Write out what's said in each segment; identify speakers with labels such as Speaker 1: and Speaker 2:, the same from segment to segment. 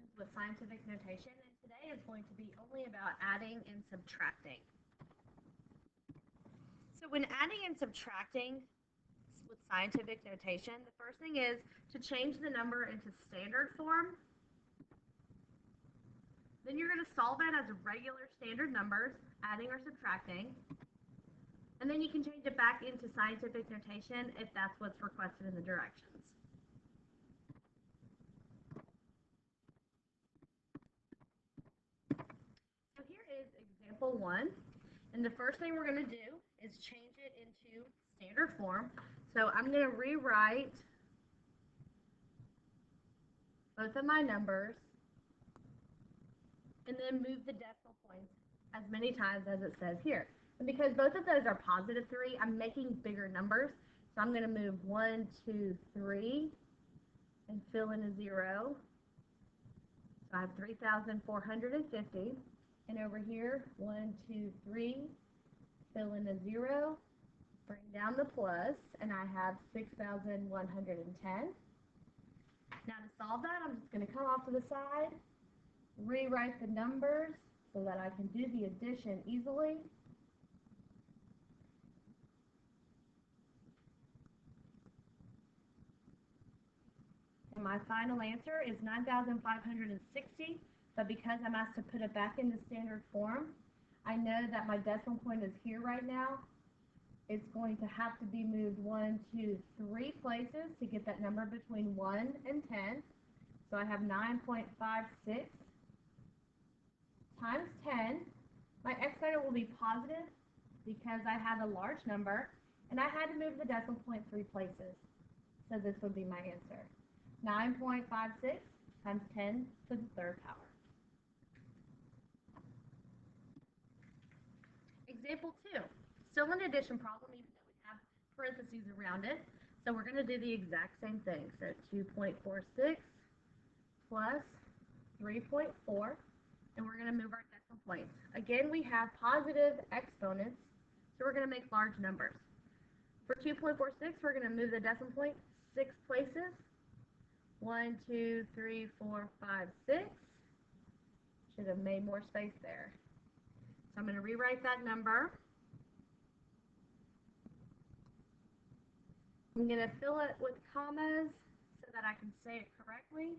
Speaker 1: questions with scientific notation, and today is going to be only about adding and subtracting. So when adding and subtracting with scientific notation, the first thing is to change the number into standard form. Then you're going to solve it as regular standard numbers, adding or subtracting. And then you can change it back into scientific notation if that's what's requested in the directions. So here is example 1. And the first thing we're going to do is change it into standard form. So I'm going to rewrite both of my numbers and then move the decimal points as many times as it says here. And because both of those are positive 3, I'm making bigger numbers. So I'm going to move 1, 2, 3 and fill in a 0. So I have 3,450. And over here, 1, 2, 3, fill in a 0, bring down the plus, and I have 6,110. Now to solve that, I'm just going to come off to the side, rewrite the numbers so that I can do the addition easily. And my final answer is 9,560, but because I'm asked to put it back into standard form, I know that my decimal point is here right now. It's going to have to be moved 1, 2, 3 places to get that number between 1 and 10. So I have 9.56 times 10. My exponent will be positive because I have a large number, and I had to move the decimal point 3 places. So this would be my answer. 9.56 times 10 to the third power. Example 2. Still an addition problem, even though we have parentheses around it. So we're going to do the exact same thing. So 2.46 plus 3.4, and we're going to move our decimal points. Again, we have positive exponents, so we're going to make large numbers. For 2.46, we're going to move the decimal point 6 places. 1, 2, 3, 4, 5, 6. Should have made more space there. So I'm going to rewrite that number. I'm going to fill it with commas so that I can say it correctly.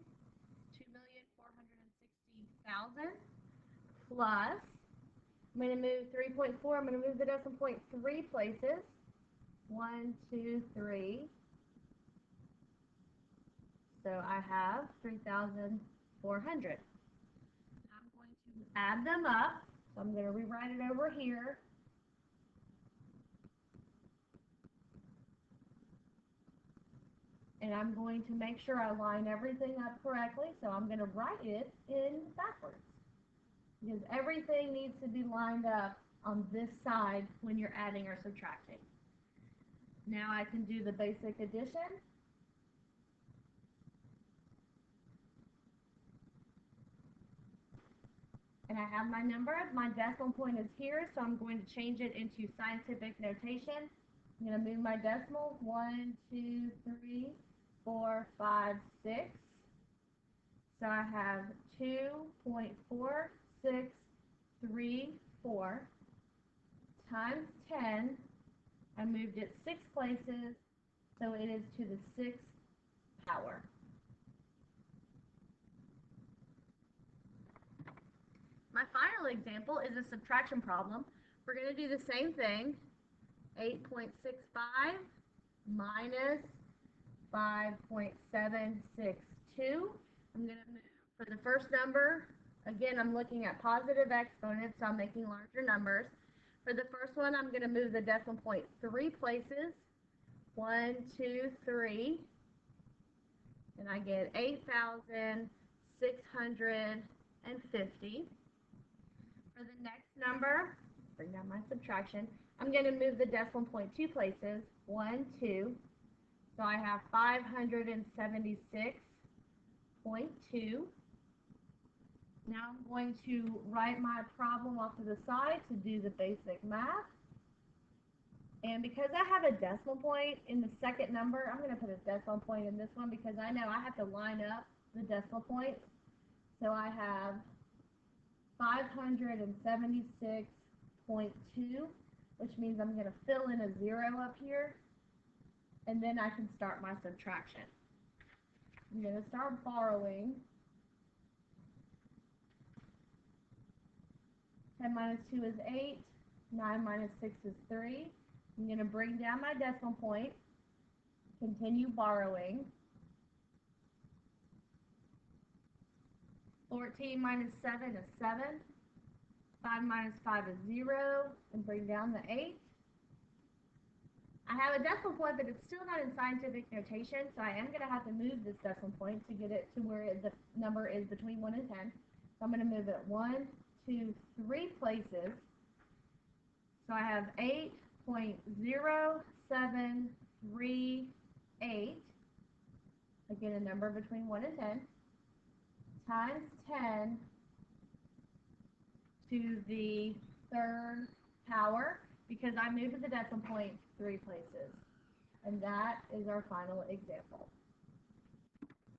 Speaker 1: 2,460,000 plus, I'm going to move 3.4. I'm going to move the decimal point 3 places. 1, 2, 3. So I have 3,400. I'm going to add them up. So I'm going to rewrite it over here. And I'm going to make sure I line everything up correctly. So I'm going to write it in backwards, because everything needs to be lined up on this side when you're adding or subtracting. Now I can do the basic addition. And I have my number. My decimal point is here, so I'm going to change it into scientific notation. I'm going to move my decimal 1, 2, 3, 4, 5, 6. So I have 2.4634 times 10. I moved it 6 places, so it is to the 6th power. My final example is a subtraction problem. We're going to do the same thing. 8.65 minus 5.762. I'm going to move for the first number. Again, I'm looking at positive exponents, so I'm making larger numbers. For the first one, I'm going to move the decimal point 3 places. 1, 2, 3. And I get 8,650. For the next number, bring down my subtraction, I'm going to move the decimal point 2 places, 1, 2. So I have 576.2. Now I'm going to write my problem off to the side to do the basic math. And because I have a decimal point in the second number, I'm going to put a decimal point in this one because I know I have to line up the decimal points. So I have 576.2, which means I'm going to fill in a 0 up here, and then I can start my subtraction. I'm going to start borrowing. 10 minus 2 is 8. 9 minus 6 is 3. I'm going to bring down my decimal point, continue borrowing. 14 minus 7 is 7. 5 minus 5 is 0, and bring down the 8. I have a decimal point, but it's still not in scientific notation, so I am going to have to move this decimal point to get it to where the number is between 1 and 10. So I'm going to move it 1, 2, 3 places. So I have 8.0738, again a number between 1 and 10, times 10 to the third power, because I moved the decimal point 3 places. And that is our final example.